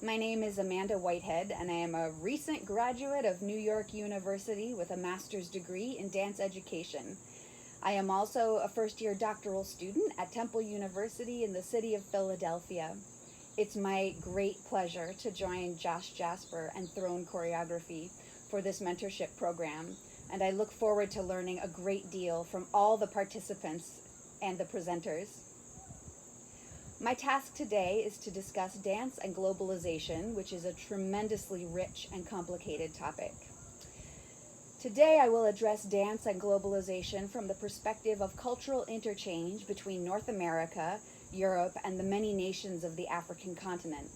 My name is Amanda Whitehead, and I am a recent graduate of New York University with a master's degree in dance education. I am also a first-year doctoral student at Temple University in the city of Philadelphia. It's my great pleasure to join Josh Jasper and Throne Choreography for this mentorship program, and I look forward to learning a great deal from all the participants and the presenters. My task today is to discuss dance and globalization, which is a tremendously rich and complicated topic. Today I will address dance and globalization from the perspective of cultural interchange between North America, Europe, and the many nations of the African continent.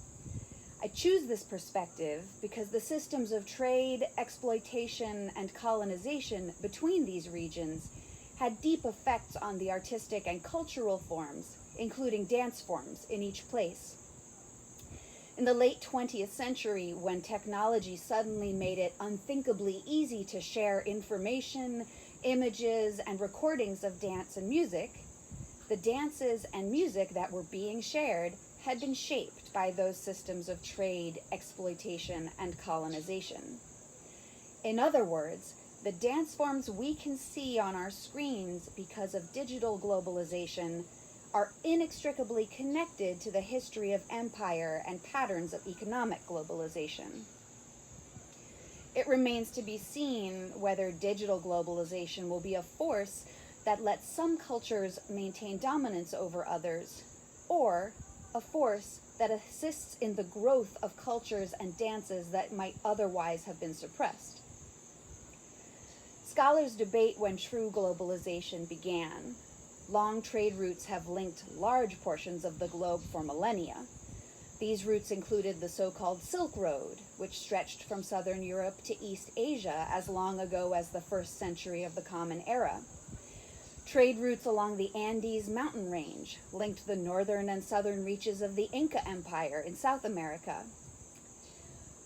I choose this perspective because the systems of trade, exploitation, and colonization between these regions had deep effects on the artistic and cultural forms, including dance forms, in each place. In the late 20th century, when technology suddenly made it unthinkably easy to share information, images, and recordings of dance and music, the dances and music that were being shared had been shaped by those systems of trade, exploitation, and colonization. In other words, the dance forms we can see on our screens because of digital globalization are inextricably connected to the history of empire and patterns of economic globalization. It remains to be seen whether digital globalization will be a force that lets some cultures maintain dominance over others, or a force that assists in the growth of cultures and dances that might otherwise have been suppressed. Scholars debate when true globalization began. Long trade routes have linked large portions of the globe for millennia. These routes included the so-called Silk Road, which stretched from southern Europe to East Asia as long ago as the 1st century of the Common Era. Trade routes along the Andes mountain range linked the northern and southern reaches of the Inca Empire in South America.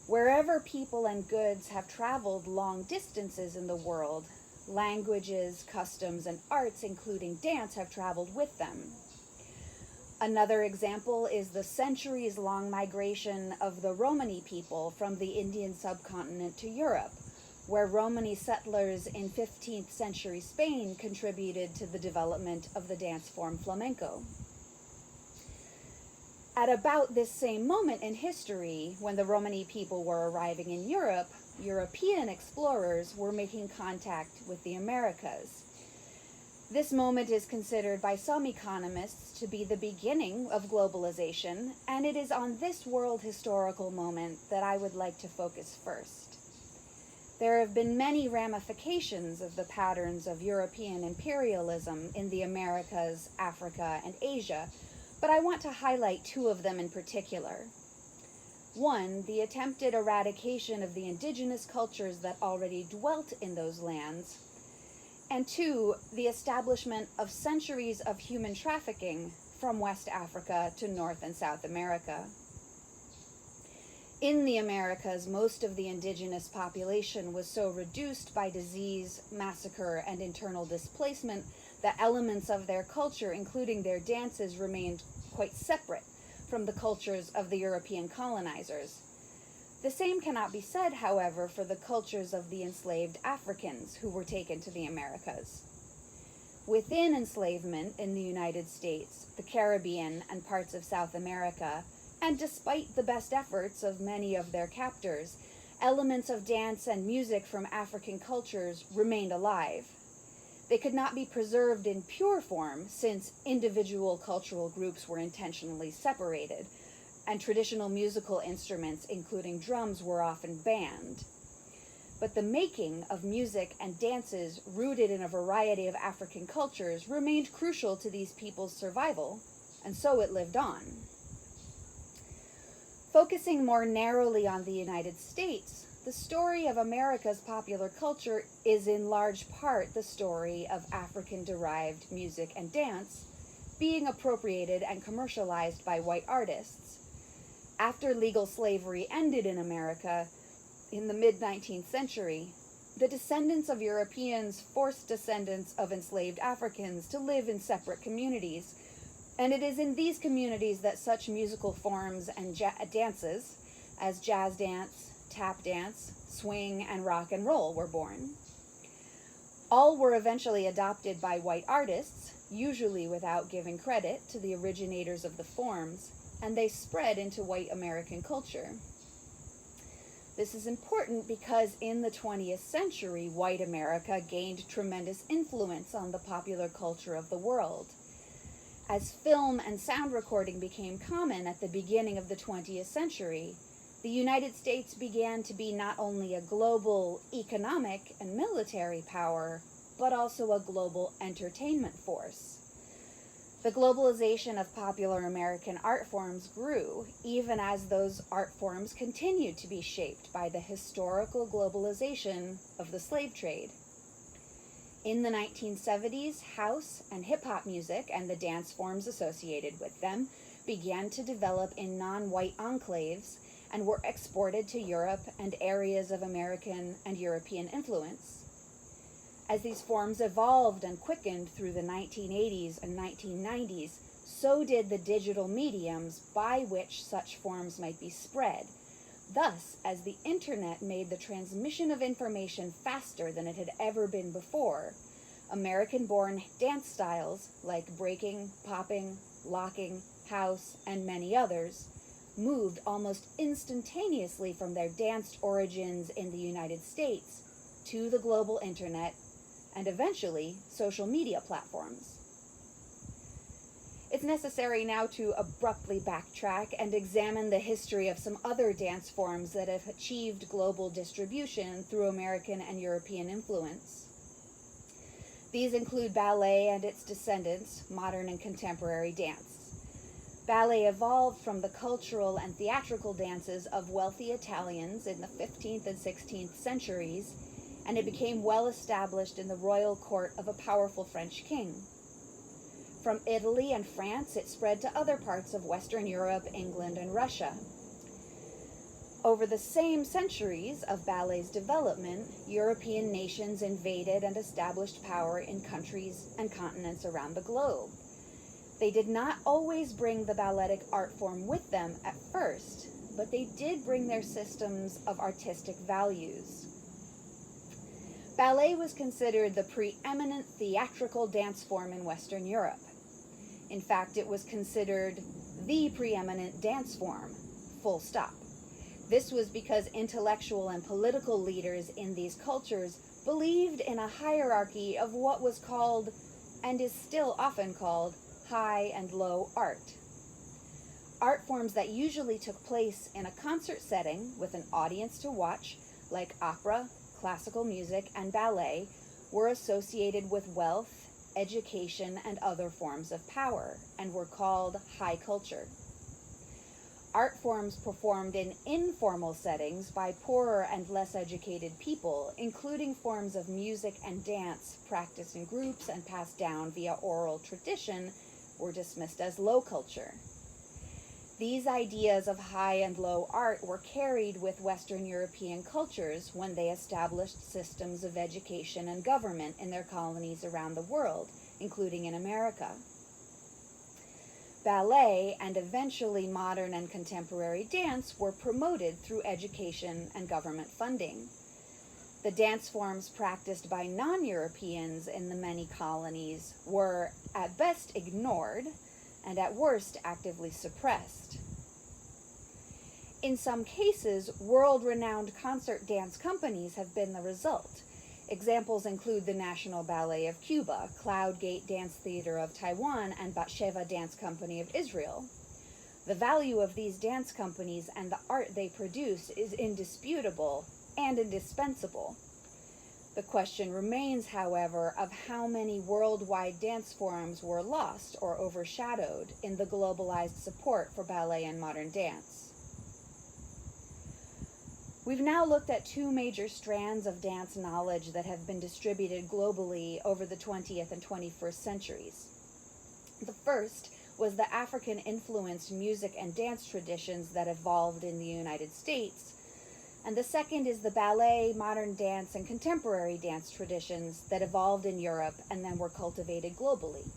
Wherever people and goods have traveled long distances in the world, languages, customs, and arts, including dance, have traveled with them. Another example is the centuries-long migration of the Romani people from the Indian subcontinent to Europe, where Romani settlers in 15th century Spain contributed to the development of the dance form flamenco. At about this same moment in history, when the Romani people were arriving in Europe, European explorers were making contact with the Americas. This moment is considered by some economists to be the beginning of globalization, and it is on this world historical moment that I would like to focus first. There have been many ramifications of the patterns of European imperialism in the Americas, Africa, and Asia, but I want to highlight two of them in particular. One, the attempted eradication of the indigenous cultures that already dwelt in those lands. And two, the establishment of centuries of human trafficking from West Africa to North and South America. In the Americas, most of the indigenous population was so reduced by disease, massacre, and internal displacement that elements of their culture, including their dances, remained quite separate from the cultures of the European colonizers. The same cannot be said, however, for the cultures of the enslaved Africans who were taken to the Americas. Within enslavement in the United States, the Caribbean, and parts of South America, and despite the best efforts of many of their captors, elements of dance and music from African cultures remained alive. They could not be preserved in pure form since individual cultural groups were intentionally separated, and traditional musical instruments, including drums, were often banned. But the making of music and dances rooted in a variety of African cultures remained crucial to these people's survival, and so it lived on. Focusing more narrowly on the United States, the story of America's popular culture is in large part the story of African-derived music and dance being appropriated and commercialized by white artists. After legal slavery ended in America in the mid-19th century, the descendants of Europeans forced descendants of enslaved Africans to live in separate communities, and it is in these communities that such musical forms and dances as jazz dance, tap dance, swing, and rock and roll were born. All were eventually adopted by white artists, usually without giving credit to the originators of the forms, and they spread into white American culture. This is important because in the 20th century, white America gained tremendous influence on the popular culture of the world. As film and sound recording became common at the beginning of the 20th century, the United States began to be not only a global economic and military power, but also a global entertainment force. The globalization of popular American art forms grew, even as those art forms continued to be shaped by the historical globalization of the slave trade. In the 1970s, house and hip-hop music and the dance forms associated with them began to develop in non-white enclaves and were exported to Europe and areas of American and European influence. As these forms evolved and quickened through the 1980s and 1990s, so did the digital mediums by which such forms might be spread. Thus, as the internet made the transmission of information faster than it had ever been before, American-born dance styles like breaking, popping, locking, house, and many others moved almost instantaneously from their danced origins in the United States to the global internet and eventually social media platforms. It's necessary now to abruptly backtrack and examine the history of some other dance forms that have achieved global distribution through American and European influence. These include ballet and its descendants, modern and contemporary dance. Ballet evolved from the cultural and theatrical dances of wealthy Italians in the 15th and 16th centuries, and it became well established in the royal court of a powerful French king. From Italy and France, it spread to other parts of Western Europe, England, and Russia. Over the same centuries of ballet's development, European nations invaded and established power in countries and continents around the globe. They did not always bring the balletic art form with them at first, but they did bring their systems of artistic values. Ballet was considered the preeminent theatrical dance form in Western Europe. In fact, it was considered the preeminent dance form, full stop. This was because intellectual and political leaders in these cultures believed in a hierarchy of what was called, and is still often called, high and low art. Art forms that usually took place in a concert setting with an audience to watch, like opera, classical music, and ballet, were associated with wealth, education, and other forms of power, and were called high culture. Art forms performed in informal settings by poorer and less educated people, including forms of music and dance practiced in groups and passed down via oral tradition, were dismissed as low culture. These ideas of high and low art were carried with Western European cultures when they established systems of education and government in their colonies around the world, including in America. Ballet and eventually modern and contemporary dance were promoted through education and government funding. The dance forms practiced by non-Europeans in the many colonies were at best ignored and at worst actively suppressed. In some cases, world-renowned concert dance companies have been the result. Examples include the National Ballet of Cuba, Cloud Gate Dance Theater of Taiwan, and Batsheva Dance Company of Israel. The value of these dance companies and the art they produce is indisputable and indispensable. The question remains, however, of how many worldwide dance forms were lost or overshadowed in the globalized support for ballet and modern dance. We've now looked at two major strands of dance knowledge that have been distributed globally over the 20th and 21st centuries. The first was the African-influenced music and dance traditions that evolved in the United States, and the second is the ballet, modern dance, and contemporary dance traditions that evolved in Europe and then were cultivated globally.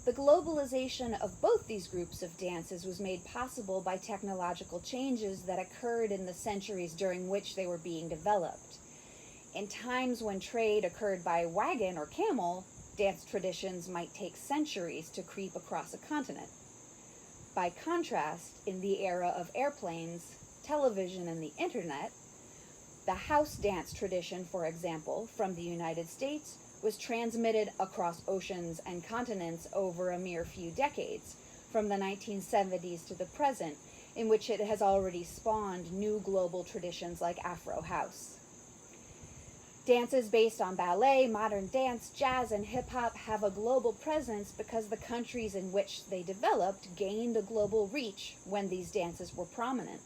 The globalization of both these groups of dances was made possible by technological changes that occurred in the centuries during which they were being developed. In times when trade occurred by wagon or camel, dance traditions might take centuries to creep across a continent. By contrast, in the era of airplanes, television, and the internet, the house dance tradition, for example, from the United States, was transmitted across oceans and continents over a mere few decades, from the 1970s to the present, in which it has already spawned new global traditions like Afro House. Dances based on ballet, modern dance, jazz, and hip-hop have a global presence because the countries in which they developed gained a global reach when these dances were prominent.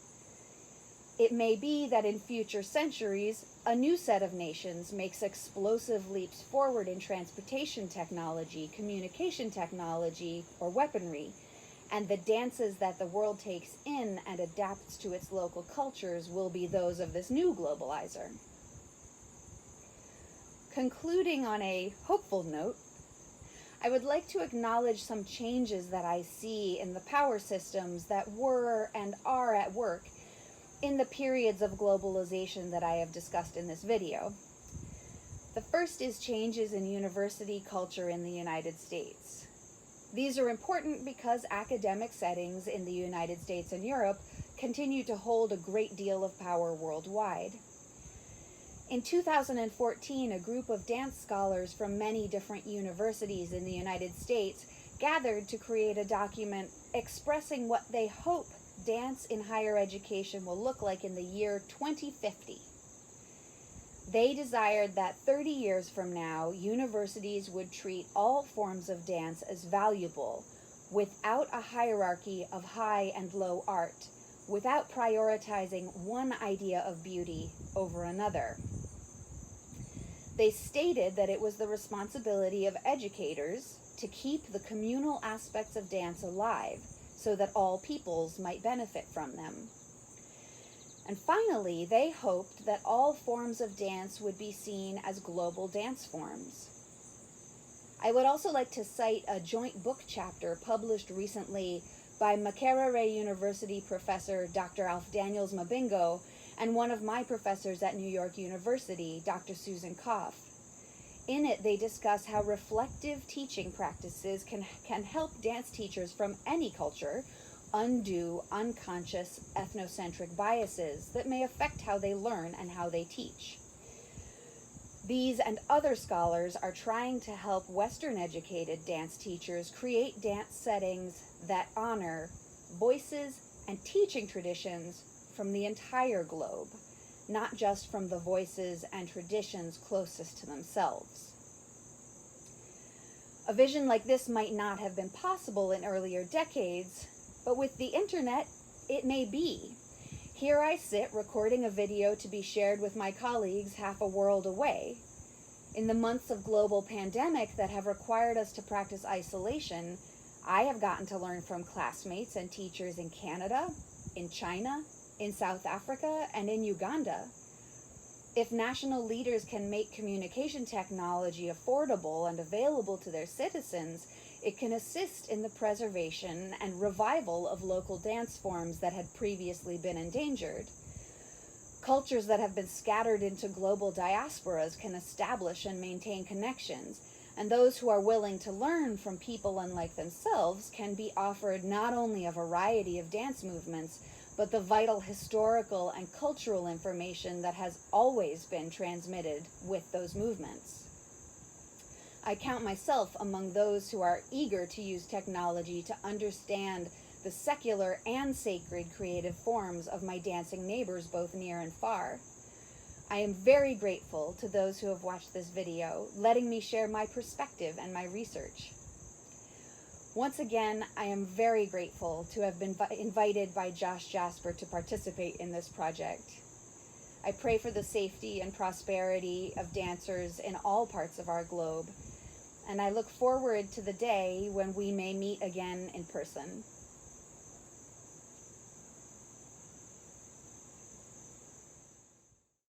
It may be that in future centuries, a new set of nations makes explosive leaps forward in transportation technology, communication technology, or weaponry, and the dances that the world takes in and adapts to its local cultures will be those of this new globalizer. Concluding on a hopeful note, I would like to acknowledge some changes that I see in the power systems that were and are at work in the periods of globalization that I have discussed in this video. The first is changes in university culture in the United States. These are important because academic settings in the United States and Europe continue to hold a great deal of power worldwide. In 2014, a group of dance scholars from many different universities in the United States gathered to create a document expressing what they hope dance in higher education will look like in the year 2050. They desired that 30 years from now, universities would treat all forms of dance as valuable, without a hierarchy of high and low art, without prioritizing one idea of beauty over another. They stated that it was the responsibility of educators to keep the communal aspects of dance alive so that all peoples might benefit from them. And finally, they hoped that all forms of dance would be seen as global dance forms. I would also like to cite a joint book chapter published recently by Makerere University professor Dr. Alf Daniels Mabingo and one of my professors at New York University, Dr. Susan Koff. In it, they discuss how reflective teaching practices can help dance teachers from any culture undo unconscious ethnocentric biases that may affect how they learn and how they teach. These and other scholars are trying to help Western-educated dance teachers create dance settings that honor voices and teaching traditions from the entire globe, not just from the voices and traditions closest to themselves. A vision like this might not have been possible in earlier decades, but with the internet, it may be. Here I sit recording a video to be shared with my colleagues half a world away. In the months of global pandemic that have required us to practice isolation, I have gotten to learn from classmates and teachers in Canada, in China, in South Africa, and in Uganda. If national leaders can make communication technology affordable and available to their citizens, it can assist in the preservation and revival of local dance forms that had previously been endangered. Cultures that have been scattered into global diasporas can establish and maintain connections, and those who are willing to learn from people unlike themselves can be offered not only a variety of dance movements, but the vital historical and cultural information that has always been transmitted with those movements. I count myself among those who are eager to use technology to understand the secular and sacred creative forms of my dancing neighbors both near and far. I am very grateful to those who have watched this video, letting me share my perspective and my research. Once again, I am very grateful to have been invited by Josh Jasper to participate in this project. I pray for the safety and prosperity of dancers in all parts of our globe, and I look forward to the day when we may meet again in person.